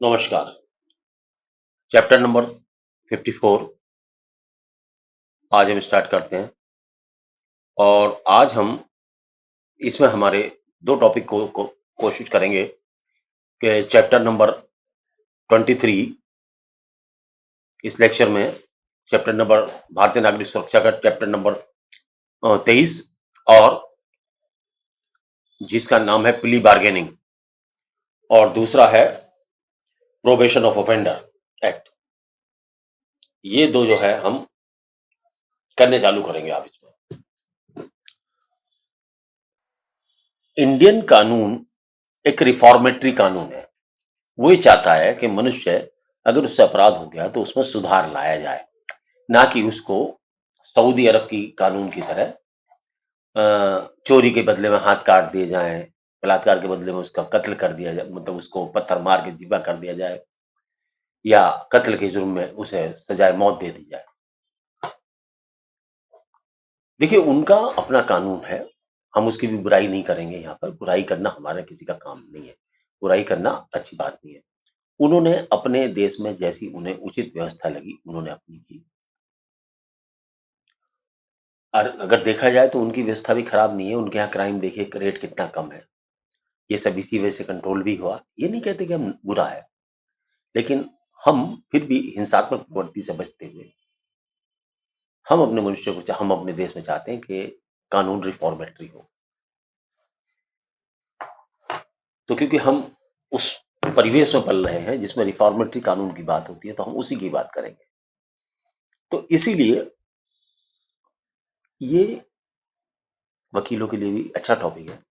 नमस्कार। Chapter number 54 आज हम स्टार्ट करते हैं और आज हम इसमें हमारे 2 टॉपिक को कोशिश करेंगे कि चैप्टर नंबर 23 इस लेक्चर में चैप्टर नंबर भारतीय नागरिक सुरक्षा का चैप्टर नंबर 23 और जिसका नाम है प्ली बार्गेनिंग और दूसरा है प्रोबेशन ऑफ ऑफेंडर एक्ट। ये 2 जो है हम करने चालू करेंगे आप इसमें। इंडियन कानून एक रिफॉर्मेटरी कानून है। वो ये चाहता है कि मनुष्य अगर उससे अपराध हो गया तो उसमें सुधार लाया जाए, ना कि उसको सऊदी अरब की कानून की तरह चोरी के बदले में हाथ काट दिए जाएं, बलात्कार के बदले में उसका कत्ल कर दिया जाए, मतलब उसको पत्थर मार के जिबा कर दिया जाए या कत्ल के जुर्म में उसे सजाए मौत दे दी जाए। देखिए, उनका अपना कानून है, हम उसकी भी बुराई नहीं करेंगे। यहाँ पर बुराई करना हमारा किसी का काम नहीं है, बुराई करना अच्छी बात नहीं है। उन्होंने अपने देश में जैसी उन्हें उचित व्यवस्था लगी उन्होंने अपनी की। और अगर देखा जाए तो उनकी व्यवस्था भी खराब नहीं है। उनके यहाँ क्राइम देखिए रेट कितना कम है। ये सब इसी वजह से कंट्रोल भी हुआ। ये नहीं कहते कि हम बुरा है, लेकिन हम फिर भी हिंसात्मक प्रवृत्ति से बचते हुए हम अपने मनुष्य को हम अपने देश में चाहते हैं कि कानून रिफॉर्मेटरी हो। तो क्योंकि हम उस परिवेश में पल रहे हैं जिसमें रिफॉर्मेटरी कानून की बात होती है, तो हम उसी की बात करेंगे। तो इसीलिए ये वकीलों के लिए भी अच्छा टॉपिक है।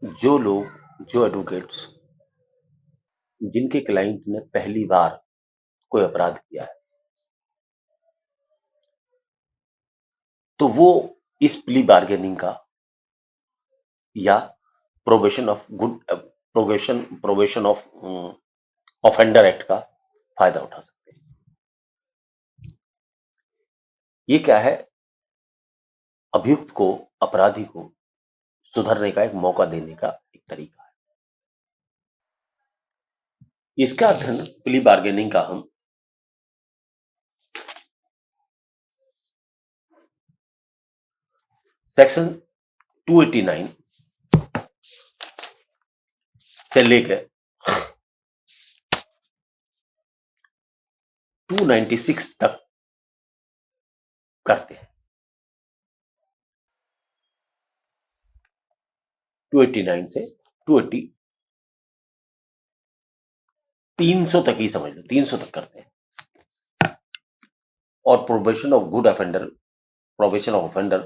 जो एडवोकेट्स जिनके क्लाइंट ने पहली बार कोई अपराध किया है, तो वो इस प्ली बार्गेनिंग का या probation of good probation of offender act का फायदा उठा सकते हैं। ये क्या है? अभियुक्त को, अपराधी को सुधरने का एक मौका देने का एक तरीका है। इसका अध्ययन प्ली बार्गेनिंग का हम सेक्शन 289 से लेकर 296 तक करते हैं। 289 से 280 300 तक ही समझ लो, 300 तक करते हैं। और probation of good offender, probation of offender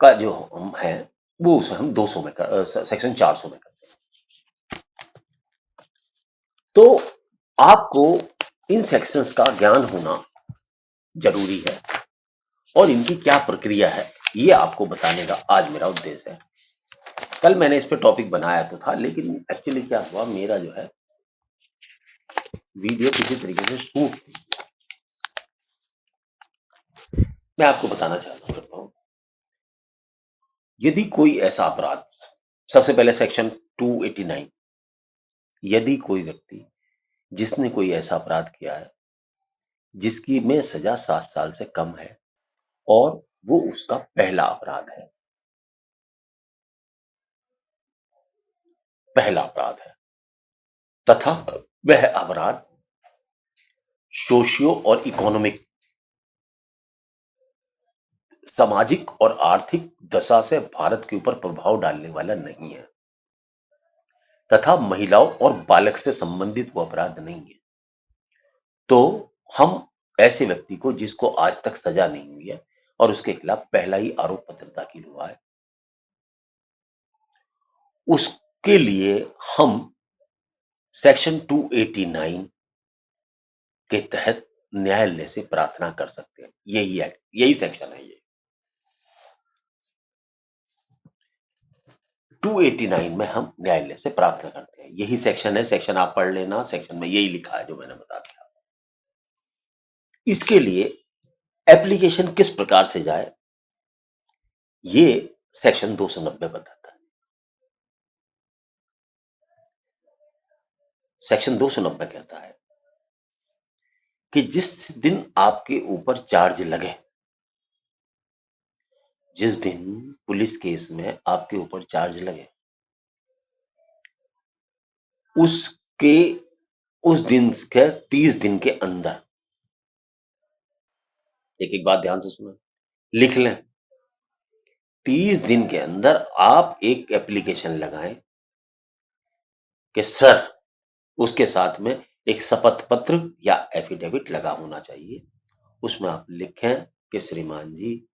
का जो हम है वो उसे हम 200 में सेक्शन 400 में करते हैं। तो आपको इन सेक्शंस का ज्ञान होना जरूरी है और इनकी क्या प्रक्रिया है ये आपको बताने का आज मेरा उद्देश्य है। कल मैंने इस पे टॉपिक बनाया तो था, लेकिन एक्चुअली क्या हुआ, मेरा जो है वीडियो किसी तरीके से शूट, मैं आपको बताना चाहता हूं। यदि कोई ऐसा अपराध, सबसे पहले सेक्शन 289, यदि कोई व्यक्ति जिसने कोई ऐसा अपराध किया है जिसकी में सजा 7 साल से कम है और वो उसका पहला अपराध है, पहला अपराध है, तथा वह अपराध सोशियो और इकोनॉमिक, सामाजिक और आर्थिक दशा से भारत के ऊपर प्रभाव डालने वाला नहीं है, तथा महिलाओं और बालक से संबंधित वो अपराध नहीं है, तो हम ऐसे व्यक्ति को जिसको आज तक सजा नहीं हुई है और उसके खिलाफ पहला ही आरोप पत्र दाखिल हुआ है, उसके लिए हम सेक्शन 289 के तहत न्यायालय से प्रार्थना कर सकते हैं। यही सेक्शन है। ये 289 में हम न्यायालय से प्रार्थना करते हैं, यही सेक्शन है। सेक्शन आप पढ़ लेना, सेक्शन में यही लिखा है जो मैंने बता दिया। इसके लिए एप्लीकेशन किस प्रकार से जाए ये सेक्शन 290 बताता है। सेक्शन 290 कहता है कि जिस दिन आपके ऊपर चार्ज लगे, जिस दिन पुलिस केस में आपके ऊपर चार्ज लगे, उसके उस दिन के 30 दिन के अंदर, एक बात ध्यान से सुना, लिख लें, 30 दिन के अंदर आप एक एप्लीकेशन लगाएं कि सर, उसके साथ में एक शपथ पत्र या एफिडेविट लगा होना चाहिए। उसमें आप लिखें कि श्रीमान जी,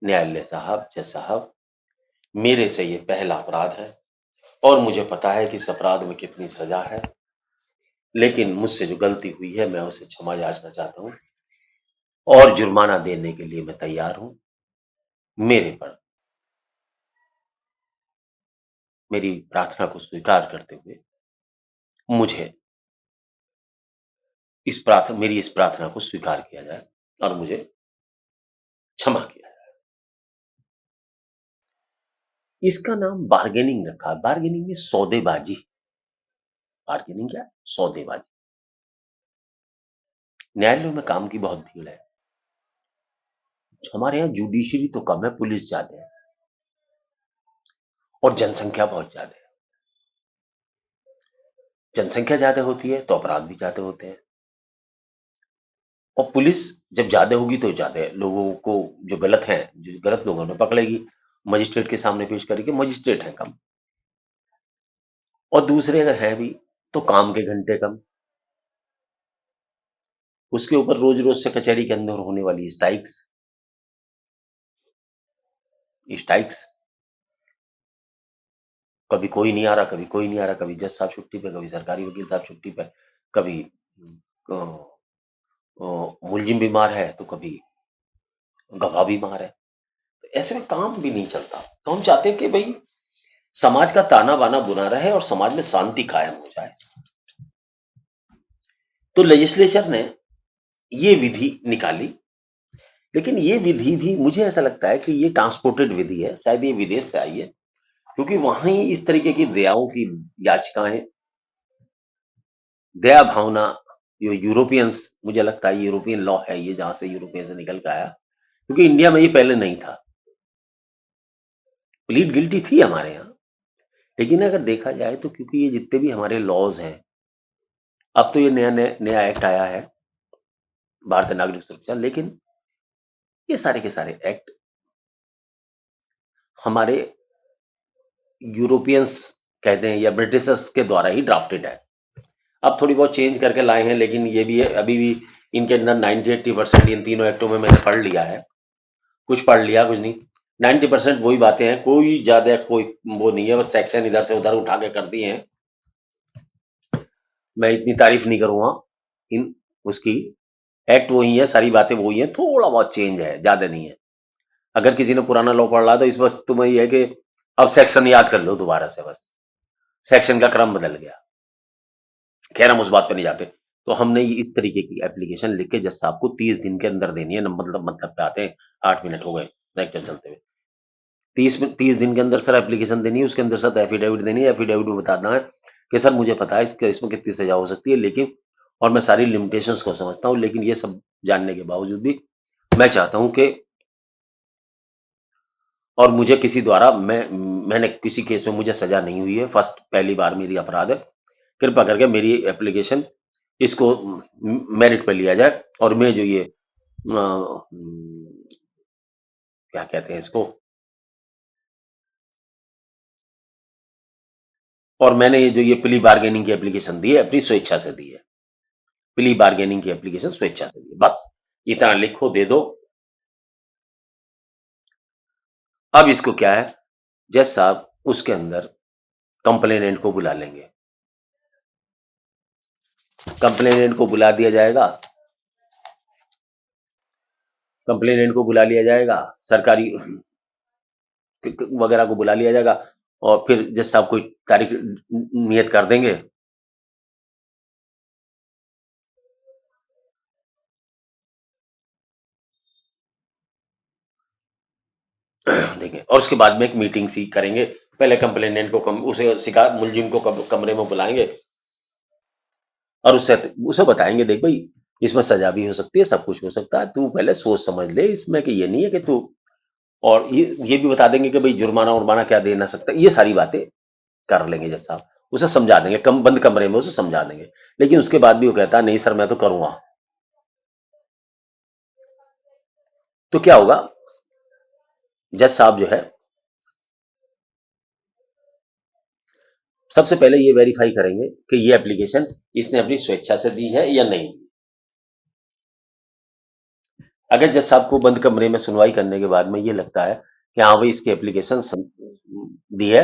न्यायालय साहब, जज साहब, मेरे से ये पहला अपराध है और मुझे पता है कि इस अपराध में कितनी सजा है, लेकिन मुझसे जो गलती हुई है मैं उसे क्षमा याचना चाहता हूं और जुर्माना देने के लिए मैं तैयार हूं। मेरे पर मेरी प्रार्थना को स्वीकार करते हुए मुझे मेरी इस प्रार्थना को स्वीकार किया जाए और मुझे क्षमा किया जाए। इसका नाम बार्गेनिंग रखा है। बार्गेनिंग में सौदेबाजी। बार्गेनिंग क्या है? सौदेबाजी। न्यायालयों में काम की बहुत भीड़ है। हमारे यहाँ जुडिशरी तो कम है, पुलिस ज्यादा है और जनसंख्या बहुत ज्यादा है। जनसंख्या ज्यादा होती है तो अपराध भी ज्यादा होते हैं, और पुलिस जब ज्यादा होगी तो ज्यादा लोगों को, जो गलत हैं, जो गलत लोगों ने पकड़ेगी, मजिस्ट्रेट के सामने पेश करेगी। मजिस्ट्रेट है कम, और दूसरे अगर हैं भी तो काम के घंटे कम। उसके ऊपर रोज रोज से कचहरी के अंदर होने वाली स्ट्राइक्स, स्ट्राइक्स, कभी कोई नहीं आ रहा, कभी कोई नहीं आ रहा, कभी जज साहब छुट्टी पे, कभी सरकारी वकील साहब छुट्टी पे, कभी अ, मुलजिम बीमार है तो कभी गवाह बीमार है। तो ऐसे में काम भी नहीं चलता। तो हम चाहते हैं कि भाई समाज का ताना बाना बुना रहे और समाज में शांति कायम हो जाए। तो लेजिस्लेचर ने ये विधि निकाली, लेकिन ये विधि भी मुझे ऐसा लगता है कि ये ट्रांसपोर्टेड विधि है, शायद ये विदेश से आई है, क्योंकि वहां ही इस तरीके की दयाओं की याचिकाएं, दया भावना, जो यूरोपियंस, मुझे लगता है यूरोपियन लॉ है ये, जहां से यूरोपियन से निकल के आया, क्योंकि इंडिया में ये पहले नहीं था। प्लीड गिल्टी थी हमारे यहाँ, लेकिन अगर देखा जाए तो क्योंकि ये जितने भी हमारे लॉज हैं, अब तो ये नया नया नया एक्ट आया है, भारतीय नागरिक सुरक्षा, लेकिन ये सारे के सारे एक्ट हमारे यूरोपियंस कहते हैं या ब्रिटिशर्स के द्वारा ही ड्राफ्टेड है। अब थोड़ी बहुत चेंज करके लाए हैं, लेकिन ये भी है, अभी भी इनके अंदर 90-80% इन तीनों एक्टों में मैंने पढ़ लिया है। कुछ पढ़ लिया, कुछ नहीं। 90% वही बातें हैं, कोई ज्यादा कोई वो नहीं है, बस सेक्शन इधर से उधर उठा के कर दिए हैं। मैं इतनी तारीफ नहीं करूंगा इन उसकी, एक्ट वही है, सारी बातें वही है, थोड़ा बहुत चेंज है, ज्यादा नहीं है। अगर किसी ने पुराना लॉ पढ़ रहा तो इस बस तुम्हें ये है कि अब सेक्शन याद कर लो दोबारा से, बस सेक्शन का क्रम बदल गया। खैर, हम उस बात पर नहीं जाते। तो हमने इस तरीके की एप्लीकेशन लिख के जज साहब को 30 दिन के अंदर देनी है। मतलब पे आते हैं, 8 मिनट हो गए लेक्चर चलते हुए। 30 दिन के अंदर सर एप्लीकेशन देनी है, उसके अंदर सर एफिडेविट देनी है। एफिडेविट में बताना है कि सर मुझे पता है इसमें कितनी सजा हो सकती है, लेकिन और मैं सारी लिमिटेशंस को समझता हूँ, लेकिन ये सब जानने के बावजूद भी मैं चाहता हूं कि, और मुझे किसी द्वारा मैंने किसी केस में मुझे सजा नहीं हुई है, फर्स्ट पहली बार मेरी अपराध है, कृपा करके मेरी एप्लीकेशन इसको मेरिट पे लिया जाए, और मैं जो ये क्या कहते हैं इसको, और मैंने ये जो ये प्ली बार्गेनिंग की एप्लीकेशन दी है अपनी स्वेच्छा से दी है। प्ली बार्गेनिंग की एप्लीकेशन स्वेच्छा से दी है, बस इतना लिखो, दे दो। अब इसको क्या है, जज साहब उसके अंदर कंप्लेनेंट को बुला लेंगे, कंप्लेनेंट को बुला दिया जाएगा, कंप्लेनेंट को बुला लिया जाएगा, सरकारी वगैरह को बुला लिया जाएगा, और फिर जज साहब कोई तारीख नियत कर देंगे। देंगे और उसके बाद में एक मीटिंग सी करेंगे। पहले कंप्लेनेंट को उसे मुलजिम को कमरे में बुलाएंगे, और उससे उसे बताएंगे, देख भाई इसमें सजा भी हो सकती है, सब कुछ हो सकता है, तू पहले सोच समझ ले इसमें कि ये नहीं है कि तू, और ये भी बता देंगे कि भाई जुर्माना उर्माना क्या दे ना सकता, ये सारी बातें कर लेंगे जज साहब, उसे समझा देंगे, बंद कमरे में उसे समझा देंगे। लेकिन उसके बाद भी वो कहता है नहीं सर मैं तो करूंगा, तो क्या होगा, जज साहब जो है सबसे पहले ये वेरीफाई करेंगे कि ये एप्लीकेशन इसने अपनी स्वेच्छा से दी है या नहीं। अगर जज साहब को बंद कमरे में सुनवाई करने के बाद में ये लगता है कि हाँ भाई इसकी एप्लीकेशन दी है,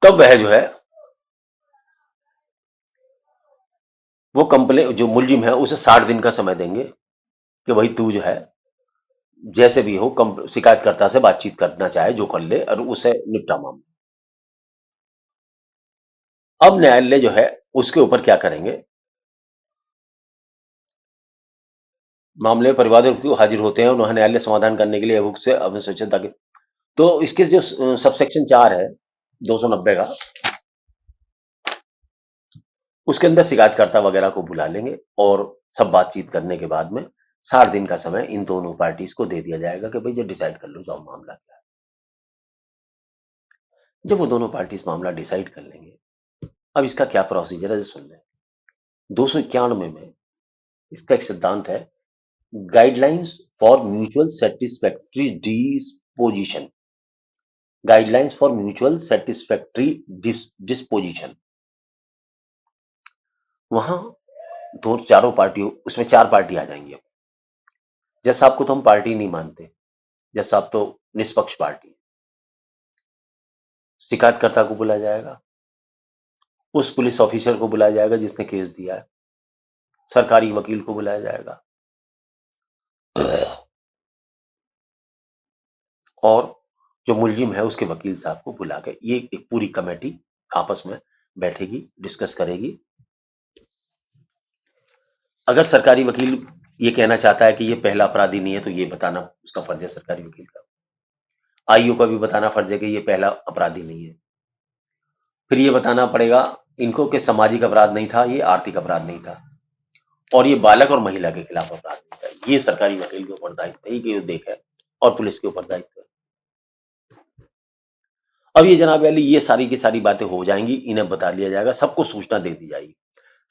तब वह जो है वो कंप्लेन, जो मुलजिम है उसे 60 दिन का समय देंगे कि भाई तू जो है जैसे भी हो शिकायतकर्ता से बातचीत करना चाहे जो कर ले और उसे निपटा मामला। अब न्यायालय जो है उसके ऊपर क्या करेंगे, मामले में परिवार हाजिर होते हैं और वहां न्यायालय समाधान करने के लिए अभियुक्त से अपनी स्वच्छता के, तो इसके जो सबसेक्शन 4 है 290 का, उसके अंदर शिकायतकर्ता वगैरह को बुला लेंगे और सब बातचीत करने के बाद में 60 दिन का समय इन दोनों पार्टीज को दे दिया जाएगा कि भाई ये डिसाइड कर लो जाओ मामला क्या है। जब वो दोनों पार्टीज मामला डिसाइड कर लेंगे, अब इसका क्या प्रोसीजर है सुन लें। 291 में इसका एक सिद्धांत है, guidelines for mutual satisfactory disposition, guidelines for mutual satisfactory disposition. वहां दो चारों पार्टियों, उसमें 4 पार्टी आ जाएंगी। अब जज साहब को तो हम पार्टी नहीं मानते, जज साहब तो निष्पक्ष पार्टी है। शिकायतकर्ता को बुलाया जाएगा, उस पुलिस ऑफिसर को बुलाया जाएगा जिसने केस दिया है, सरकारी वकील को बुलाया जाएगा, और जो मुलजिम है उसके वकील साहब को बुला के ये एक पूरी कमेटी आपस में बैठेगी, डिस्कस करेगी। अगर सरकारी वकील ये कहना चाहता है कि ये पहला अपराधी नहीं है, तो ये बताना उसका फर्ज है सरकारी वकील का। आईओ का भी बताना फर्ज है कि ये पहला अपराधी नहीं है। फिर ये बताना पड़ेगा इनको कि सामाजिक अपराध नहीं था, ये आर्थिक अपराध नहीं था, और ये बालक और महिला के खिलाफ अपराध नहीं था। ये सरकारी वकील के ऊपर दायित्व है कि देखे, और पुलिस के ऊपर दायित्व है। अब ये जनाब वाली ये सारी की सारी बातें हो जाएंगी, इन्हें बता लिया जाएगा, सबको सूचना दे दी जाएगी,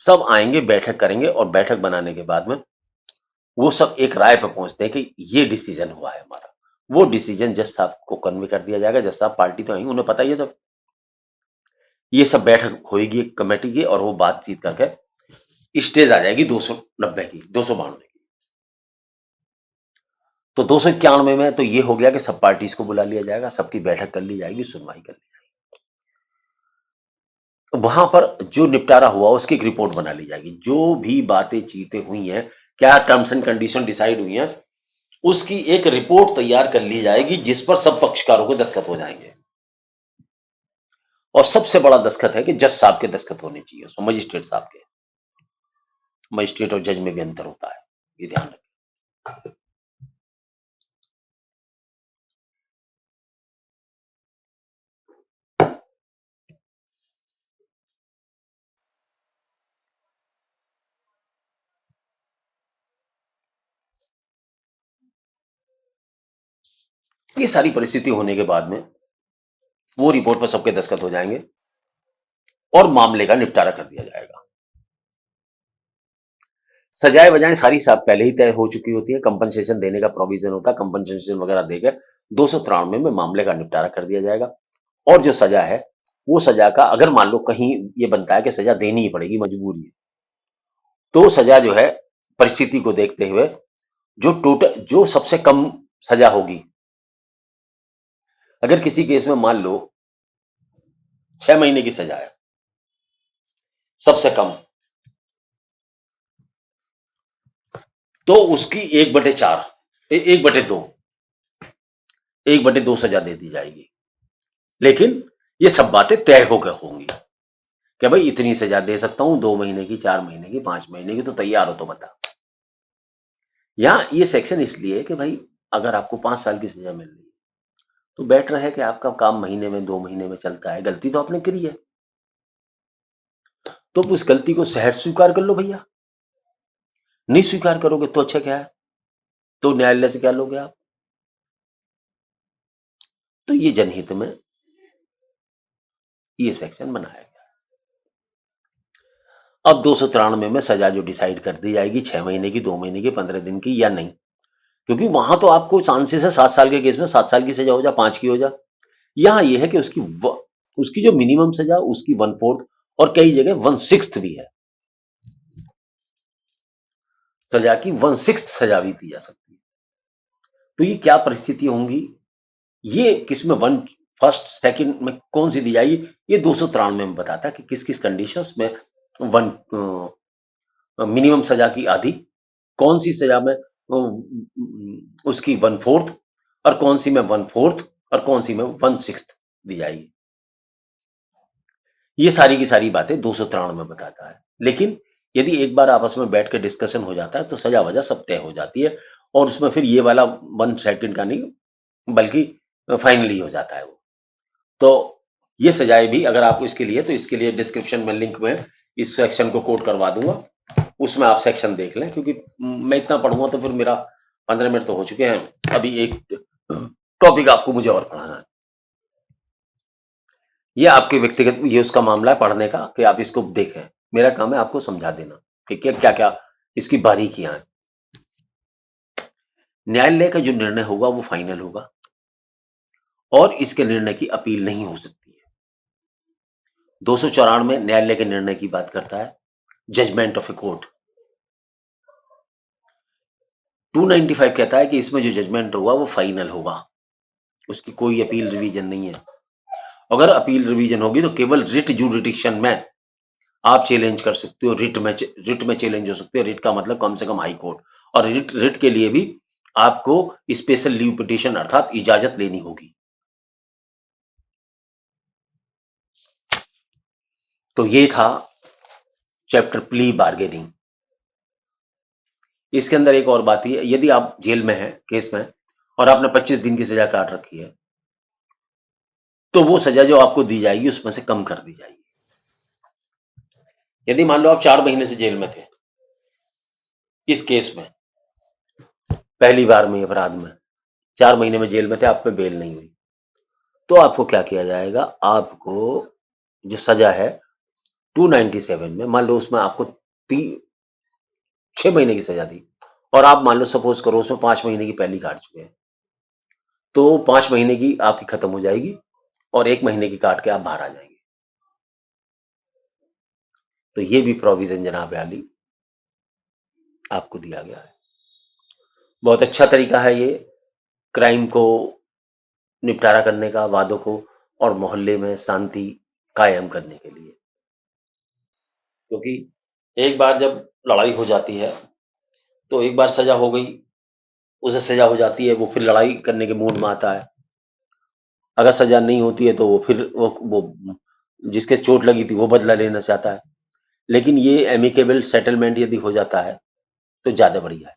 सब आएंगे, बैठक करेंगे, और बैठक बनाने के बाद में वो सब एक राय पर पहुंचते हैं कि ये डिसीजन हुआ है हमारा। वो डिसीजन जज साहब को कन्वे कर दिया जाएगा, जज साहब पार्टी तो है, उन्हें पता ही है सब। ये सब बैठक होगी एक कमेटी की, और वो बातचीत करके स्टेज आ जाएगी 290 की, 292 की। तो 291 में तो ये हो गया कि सब पार्टीज को बुला लिया जाएगा, सबकी बैठक कर ली जाएगी, सुनवाई कर ली जाएगी, वहां पर जो निपटारा हुआ उसकी एक रिपोर्ट बना ली जाएगी, जो भी बातें चीतें हुई हैं, क्या टर्म्स एंड कंडीशन डिसाइड हुई हैं, उसकी एक रिपोर्ट तैयार कर ली जाएगी जिस पर सब पक्षकारों के दस्तखत हो जाएंगे। और सबसे बड़ा दस्तखत है कि जज साहब के दस्तखत होने चाहिए उसमें, मजिस्ट्रेट साहब के। मजिस्ट्रेट और जज में भी अंतर होता है, ये ध्यान रखें। ये सारी परिस्थिति होने के बाद में वो रिपोर्ट पर सबके दस्तखत हो जाएंगे और मामले का निपटारा कर दिया जाएगा। सजाए वजाएं सारी साहब पहले ही तय हो चुकी होती है, कंपनसेशन देने का प्रोविजन होता है, कंपनसेशन वगैरह देकर 293 में मामले का निपटारा कर दिया जाएगा। और जो सजा है वो सजा का, अगर मान लो कहीं ये बनता है कि सजा देनी ही पड़ेगी, मजबूरी है, तो सजा जो है परिस्थिति को देखते हुए जो सबसे कम सजा होगी, अगर किसी केस में मान लो 6 महीने की सजा है सबसे कम, तो उसकी 1/4, 1/2, 1/2 सजा दे दी जाएगी। लेकिन ये सब बातें तय होकर होंगी कि भाई इतनी सजा दे सकता हूं, 2 महीने की, 4 महीने की, 5 महीने की, तो तैयार हो तो बता। यहां ये सेक्शन इसलिए है कि भाई अगर आपको 5 साल की सजा मिल रही है तो बेटर है कि आपका काम महीने में, 2 महीने में चलता है, गलती तो आपने करी है। तो उस गलती को सहज स्वीकार कर लो भैया। नहीं स्वीकार करोगे तो अच्छा क्या है, तो न्यायालय से क्या लोगे आप। तो ये जनहित में ये सेक्शन बनाया गया। अब 293 में सजा जो डिसाइड कर दी जाएगी 6 महीने की, 2 महीने की, 15 दिन की या नहीं, क्योंकि वहां तो आपको चांसेस है 7 साल के केस में 7 साल की सजा हो जा, 5 की हो जा। यहां यह है कि उसकी जो मिनिमम सजा उसकी 1/4 और कई जगह 1/6 भी है, सजा की 1/6 सजा भी दी जा सकती है। तो ये क्या परिस्थिति होंगी, ये किसमें 1st 2nd में कौन सी दी जाएगी, ये 293 में बताता है कि किस किस कंडीशंस में मिनिमम सजा की आधी, कौन सी सजा में उसकी 1/4 और कौन सी में 1/4 और कौन सी में 1/6 दी जाएगी। ये सारी की सारी बातें 293 में बताता है। लेकिन यदि एक बार आपस में बैठ के डिस्कशन हो जाता है तो सजा वजह सब तय हो जाती है और उसमें फिर ये वाला 1 सेकंड का नहीं बल्कि फाइनली हो जाता है वो। तो ये सजाएं भी अगर आपको इसके लिए, तो इसके लिए डिस्क्रिप्शन में लिंक में इस सेक्शन को कोट करवा दूंगा, उसमें आप सेक्शन देख लें, क्योंकि मैं इतना पढ़ूंगा तो फिर मेरा 15 मिनट तो हो चुके हैं। अभी एक टॉपिक आपको मुझे और पढ़ाना है। ये आपके व्यक्तिगत, ये उसका मामला है पढ़ने का कि आप इसको देखें। मेरा काम है आपको समझा देना कि क्या क्या इसकी बारीकियां हैं। न्यायालय का जो निर्णय होगा वो फाइनल होगा और इसके निर्णय की अपील नहीं हो सकती है। 294 न्यायालय के निर्णय की बात करता है, जजमेंट ऑफ ए कोर्ट। 295 कहता है कि इसमें जो जजमेंट होगा वो फाइनल होगा, उसकी कोई अपील रिवीजन नहीं है। अगर अपील रिवीजन होगी तो केवल रिट जुडिक्शन में आप चैलेंज कर सकते हो, रिट में चैलेंज हो सकते हो। रिट का मतलब कम से कम हाई कोर्ट, और रिट के लिए भी आपको स्पेशल लीव पिटीशन अर्थात इजाजत लेनी होगी। तो ये था चैप्टर प्ली बार्गेनिंग। इसके अंदर एक और बात है, यदि आप जेल में हैं केस में और आपने 25 दिन की सजा काट रखी है तो वो सजा जो आपको दी जाएगी उसमें से कम कर दी जाएगी। यदि मान लो आप 4 महीने से जेल में थे इस केस में, पहली बार में अपराध में 4 महीने में जेल में थे, आप पे बेल नहीं हुई, तो आपको क्या किया जाएगा, आपको जो सजा है 297 में, मान लो उसमें आपको 6 महीने की सजा दी और आप मान लो सपोज करो उसमें 5 महीने की पहली काट चुके हैं, तो 5 महीने की आपकी खत्म हो जाएगी और 1 महीने की काट के आप बाहर आ जाएंगे। तो ये भी प्रोविजन जनाब आली आपको दिया गया है। बहुत अच्छा तरीका है ये क्राइम को निपटारा करने का, वादों को और मोहल्ले में शांति कायम करने के लिए। क्योंकि एक बार जब लड़ाई हो जाती है तो एक बार सजा हो गई, उसे सजा हो जाती है, वो फिर लड़ाई करने के मूड में आता है। अगर सजा नहीं होती है तो वो फिर वो जिसके चोट लगी थी वो बदला लेना चाहता है। लेकिन ये एमिकेबल सेटलमेंट यदि हो जाता है तो ज्यादा बढ़िया है।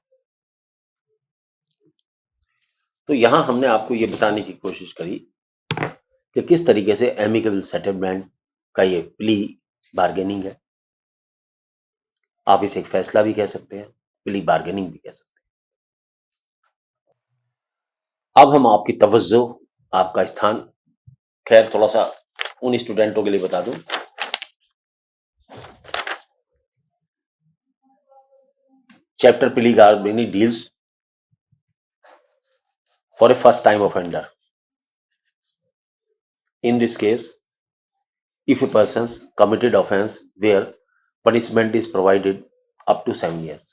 तो यहां हमने आपको ये बताने की कोशिश करी कि किस तरीके से एमिकेबल सेटलमेंट का ये प्ली बार्गेनिंग है। आप इसे एक फैसला भी कह सकते हैं, प्ली बार्गेनिंग भी कह सकते हैं। अब हम आपकी तवज्जो, आपका स्थान, खैर थोड़ा सा उन स्टूडेंटों के लिए बता दूं, chapter plea bargaining deals for a first time offender. In this case, if a person's committed offense where punishment is provided up to 7 years,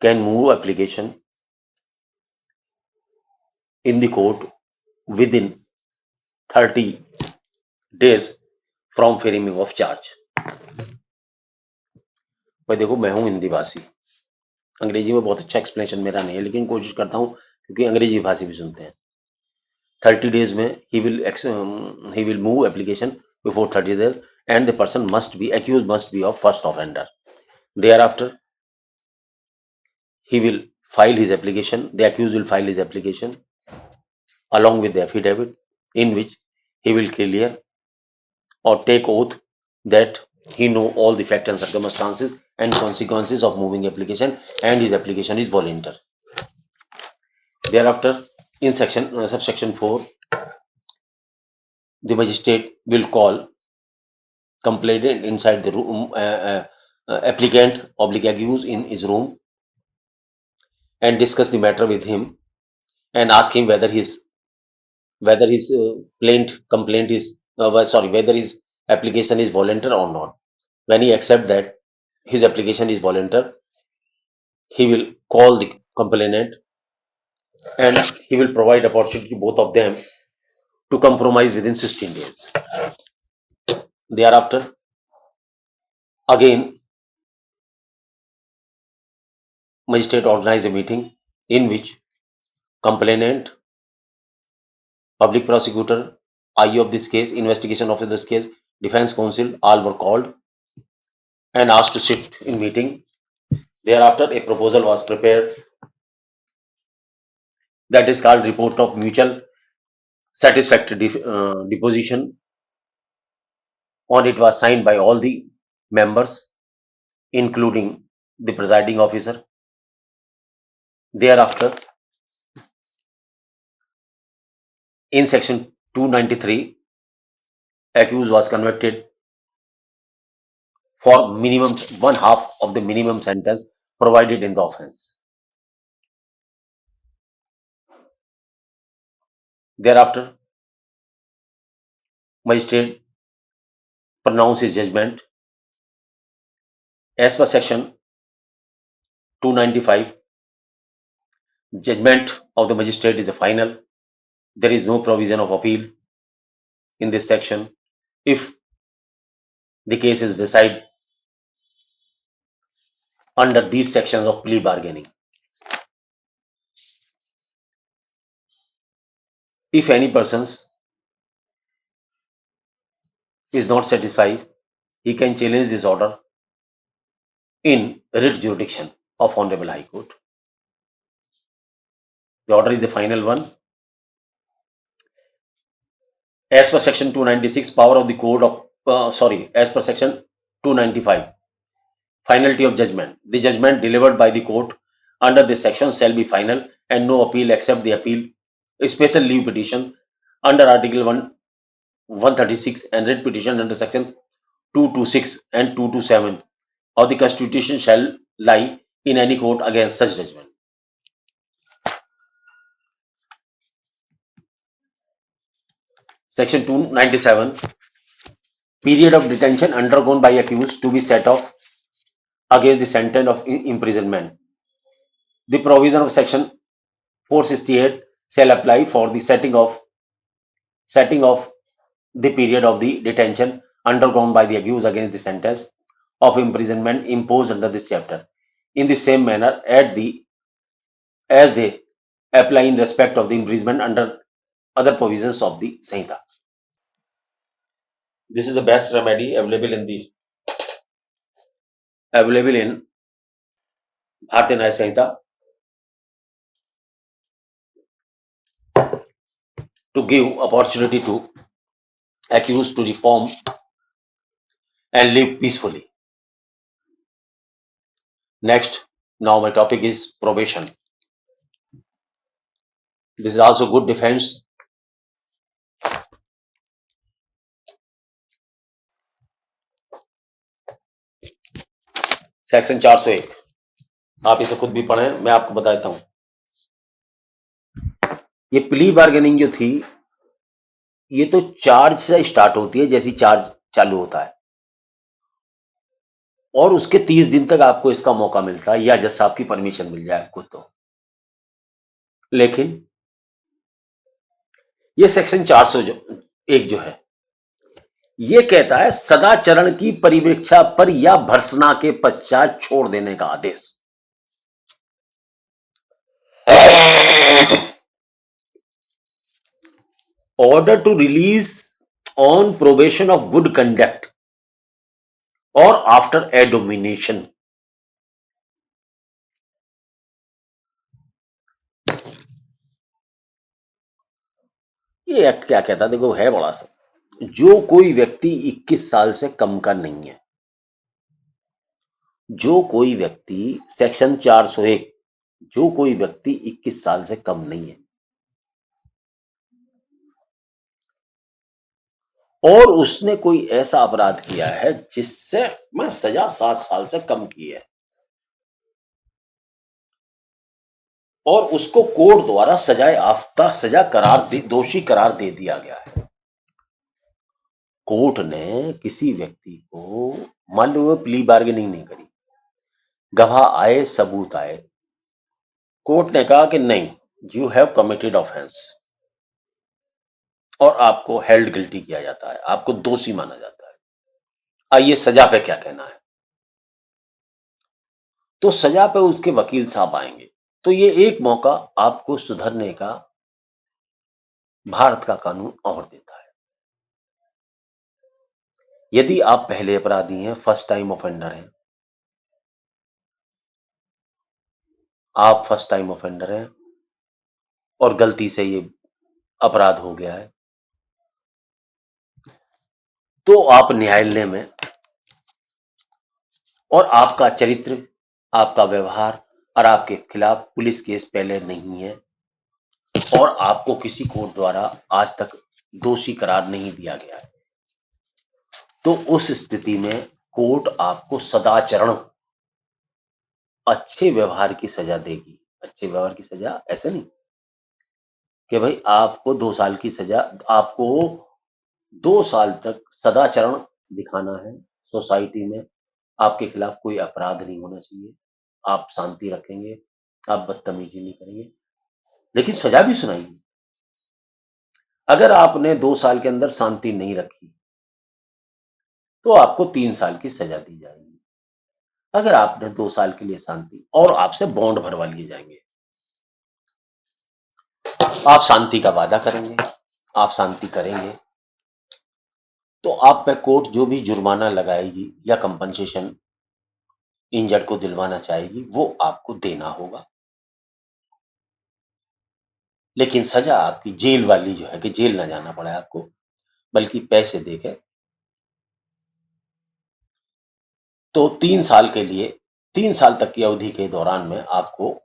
can move application in the court within 30 days from framing of charge. भाई देखो, मैं हूं हिंदी भाषी, अंग्रेजी में बहुत अच्छा explanation मेरा नहीं है, लेकिन कोशिश करता हूं क्योंकि अंग्रेजी भाषी भी सुनते हैं। 30 days में he will move application before 30 days and the person accused must be of first offender. Thereafter he will file his application, the accused will file his application along with the affidavit in which he will clear or take oath that he know all the facts and circumstances and consequences of moving application, and his application is voluntary. Thereafter, in subsection 4, the magistrate will call complainant inside the room, applicant oblique accused in his room, and discuss the matter with him and ask him whether his complaint is whether his application is voluntary or not. When he accept that his application is voluntary, he will call the complainant and he will provide opportunity to both of them to compromise within 16 days. Thereafter, again, magistrate organize a meeting in which complainant, public prosecutor, IO of this case, investigation officer of this case, defense counsel, all were called and asked to sit in meeting. Thereafter, a proposal was prepared that is called report of mutual satisfactory deposition. On it was signed by all the members, including the presiding officer. Thereafter, in section 293, accused was convicted for minimum one half of the minimum sentence provided in the offense. Thereafter, magistrate pronounced his judgment. As per section 295, judgment of the magistrate is a final. There is no provision of appeal in this section if the case is decided under these sections of plea bargaining. If any person is not satisfied, he can challenge this order in writ jurisdiction of Honorable High Court. The order is the final one. As per section 296, power of the code of as per section 295, finality of judgment. The judgment delivered by the court under this section shall be final, and no appeal except the appeal, special leave petition under Article 136 and writ petition under section 226 and 227 of the Constitution shall lie in any court against such judgment. Section 297, period of detention undergone by accused to be set off against the sentence of imprisonment. The provision of section 468 shall apply for the setting of the period of the detention undergone by the accused against the sentence of imprisonment imposed under this chapter, in the same manner as they apply in respect of the imprisonment under other provisions of the Sanhita. This is the best remedy available in Bharatiya Nyaya Sanhita to give opportunity to accused to reform and live peacefully. Next, now my topic is probation. This is also good defense. Section 401, आप इसे खुद भी पढ़ें, मैं आपको बताता हूं. ये प्ली बार्गेनिंग जो थी, ये तो चार्ज से स्टार्ट होती है, जैसी चार्ज चालू होता है, और उसके 30 दिन तक आपको इसका मौका मिलता है या जज साहब की परमिशन मिल जाए आपको तो. लेकिन ये सेक्शन 401 जो है, ये कहता है सदाचरण की परिवीक्षा पर या भर्त्सना के पश्चात छोड़ देने का आदेश. Order to release on probation of good conduct or after admonition. ये एक्ट क्या कहता है? देखो, है बड़ा सा. जो कोई व्यक्ति 21 साल से कम का नहीं है, जो कोई व्यक्ति सेक्शन 401, जो कोई व्यक्ति 21 साल से कम नहीं है और उसने कोई ऐसा अपराध किया है जिससे मैं सजा 7 साल से कम की है और उसको कोर्ट द्वारा सजाए याफ्ता सजा दोषी करार दे दिया गया है। कोर्ट ने किसी व्यक्ति को, मान लो वो प्ली बार्गेनिंग नहीं करी, गवाह आए, सबूत आए, कोर्ट ने कहा कि नहीं, यू हैव कमिटेड ऑफेंस और आपको हेल्ड गिल्टी किया जाता है, आपको दोषी माना जाता है। आइए सजा पे क्या कहना है। तो सजा पे उसके वकील साहब आएंगे। तो ये एक मौका आपको सुधरने का भारत का कानून और देता है। यदि आप पहले अपराधी हैं, फर्स्ट टाइम ऑफेंडर हैं, आप फर्स्ट टाइम ऑफेंडर हैं और गलती से ये अपराध हो गया है, तो आप न्यायालय में, और आपका चरित्र, आपका व्यवहार और आपके खिलाफ पुलिस केस पहले नहीं है और आपको किसी कोर्ट द्वारा आज तक दोषी करार नहीं दिया गया है, तो उस स्थिति में कोर्ट आपको सदाचरण, अच्छे व्यवहार की सजा देगी। अच्छे व्यवहार की सजा ऐसे नहीं कि भाई आपको 2 साल की सजा, आपको 2 साल तक सदाचरण दिखाना है सोसाइटी में, आपके खिलाफ कोई अपराध नहीं होना चाहिए, आप शांति रखेंगे, आप बदतमीजी नहीं करेंगे, लेकिन सजा भी सुनाइए। अगर आपने 2 साल के अंदर शांति नहीं रखी, तो आपको 3 साल की सजा दी जाएगी। अगर आपने 2 साल के लिए शांति, और आपसे बॉन्ड भरवा लिए जाएंगे, आप शांति का वादा करेंगे, आप शांति करेंगे, तो आप पे कोर्ट जो भी जुर्माना लगाएगी या कंपनसेशन इंजर्ड को दिलवाना चाहेगी, वो आपको देना होगा। लेकिन सजा आपकी जेल वाली जो है कि जेल ना जाना पड़े आपको, बल्कि पैसे देके, तो 3 साल के लिए, 3 साल तक की अवधि के दौरान में आपको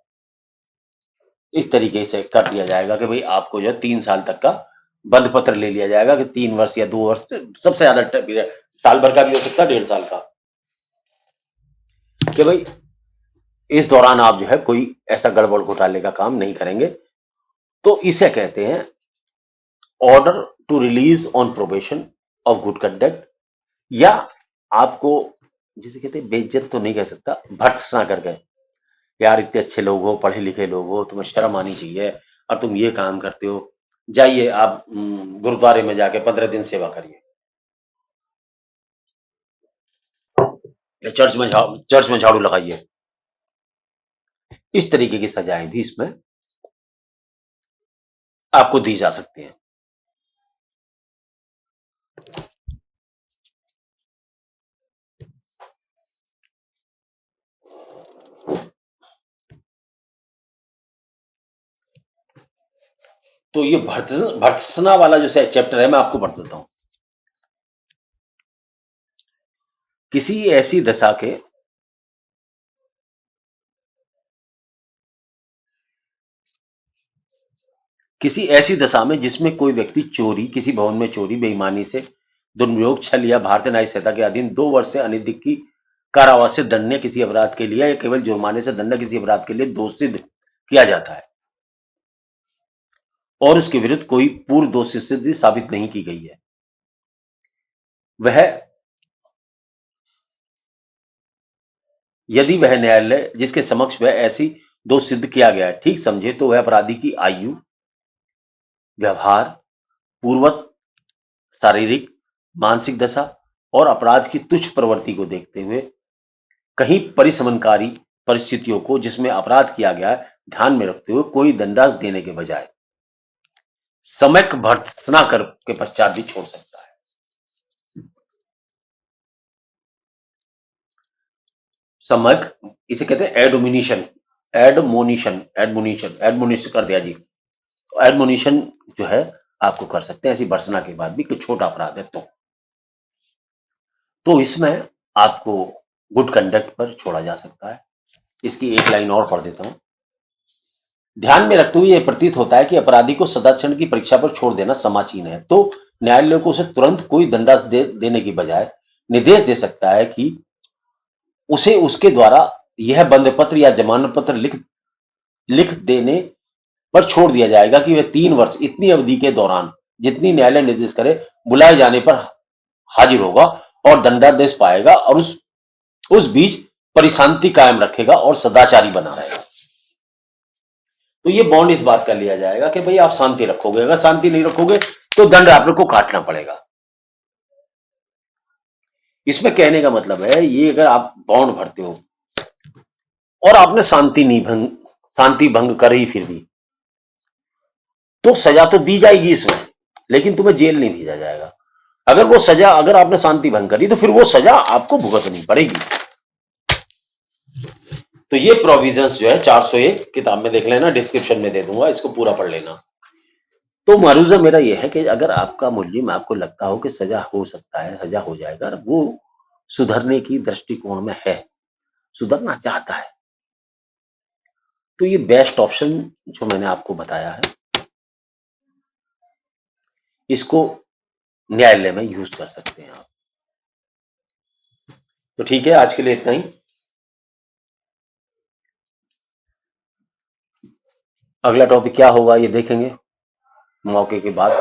इस तरीके से कर दिया जाएगा कि भाई आपको जो है 3 साल तक का बंध पत्र ले लिया जाएगा कि 3 वर्ष या 2 वर्ष, सबसे ज्यादा पीरियड साल भर का भी हो सकता है, 1.5 साल का, कि भाई इस दौरान आप जो है कोई ऐसा गड़बड़ घोटाले का काम नहीं करेंगे। तो इसे कहते हैं order to release on probation of good conduct, या आपको जिसे कहते हैं बेइज्जत तो नहीं कह सकता, भर्त्सना कर गए, यार इतने अच्छे लोग हो, पढ़े लिखे लोग हो, तुम्हें शर्म आनी चाहिए और तुम ये काम करते हो, जाइए आप गुरुद्वारे में जाके 15 दिन सेवा करिए, या चर्च में झाड़ू लगाइए। इस तरीके की सजाएं भी इसमें आपको दी जा सकती हैं। तो ये भर्त्सना वाला जो चैप्टर है मैं आपको पढ़ देता हूं। किसी ऐसी दशा के किसी ऐसी दशा में जिसमें कोई व्यक्ति चोरी, किसी भवन में चोरी, बेईमानी से, दुर्नियोग, छल या भारतीय न्याय संहिता के अधीन 2 वर्ष से अनधिक की कारावास से दंडनीय किसी अपराध के लिए या केवल जुर्माने से दंडनीय किसी अपराध के लिए दोष सिद्ध किया जाता है और उसके विरुद्ध कोई पूर्व दोषी सिद्धि साबित नहीं की गई है, वह, यदि वह न्यायालय जिसके समक्ष वह ऐसी दोष सिद्ध किया गया है ठीक समझे, तो वह अपराधी की आयु, व्यवहार, पूर्वत शारीरिक, मानसिक दशा और अपराध की तुच्छ प्रवृत्ति को देखते हुए कहीं परिसमनकारी परिस्थितियों को जिसमें अपराध किया गया है ध्यान में रखते हुए कोई दंडास देने के बजाय सम्यक भर्त्सना कर के पश्चात भी छोड़ सकता है। सम्यक, इसे कहते हैं एडमोनिशन, एडमोनिशन कर दिया जी, तो एडमोनिशन जो है आपको कर सकते हैं ऐसी भर्त्सना के बाद भी, कोई छोटा अपराध है तो इसमें आपको गुड कंडक्ट पर छोड़ा जा सकता है। इसकी एक लाइन और पढ़ देता हूं। ध्यान में रखते हुए यह प्रतीत होता है कि अपराधी को सदाचरण की परीक्षा पर छोड़ देना समाचीन है, तो न्यायालय को उसे तुरंत कोई दंडास देने की बजाय निर्देश दे सकता है कि उसे उसके द्वारा यह बंद पत्र या जमानत पत्र लिख देने पर छोड़ दिया जाएगा कि वह 3 वर्ष इतनी अवधि के दौरान जितनी न्यायालय निर्देश करे बुलाए जाने पर हाजिर होगा और दंडादेश पाएगा और उस बीच परिशांति कायम रखेगा और सदाचारी बना रहेगा। तो ये बॉन्ड इस बात का लिया जाएगा कि भाई आप शांति रखोगे, अगर शांति नहीं रखोगे तो दंड आप लोग को काटना पड़ेगा। इसमें कहने का मतलब है ये, अगर आप बॉन्ड भरते हो और आपने शांति भंग कर ही फिर भी, तो सजा तो दी जाएगी इसमें, लेकिन तुम्हें जेल नहीं भेजा जाएगा। अगर वो सजा, अगर आपने शांति भंग करी तो फिर वो सजा आपको भुगतनी पड़ेगी। तो ये प्रोविजंस जो है 401 किताब में देख लेना, डिस्क्रिप्शन में दे दूंगा, इसको पूरा पढ़ लेना। तो मरूजा मेरा यह है कि अगर आपका मुल्जिम आपको लगता हो कि सजा हो सकता है, सजा हो जाएगा, वो सुधरने की दृष्टिकोण में है, सुधरना चाहता है, तो ये बेस्ट ऑप्शन जो मैंने आपको बताया है, इसको न्यायालय में यूज कर सकते हैं आप। तो ठीक है, आज के लिए इतना ही। अगला टॉपिक क्या होगा ये देखेंगे मौके के बाद।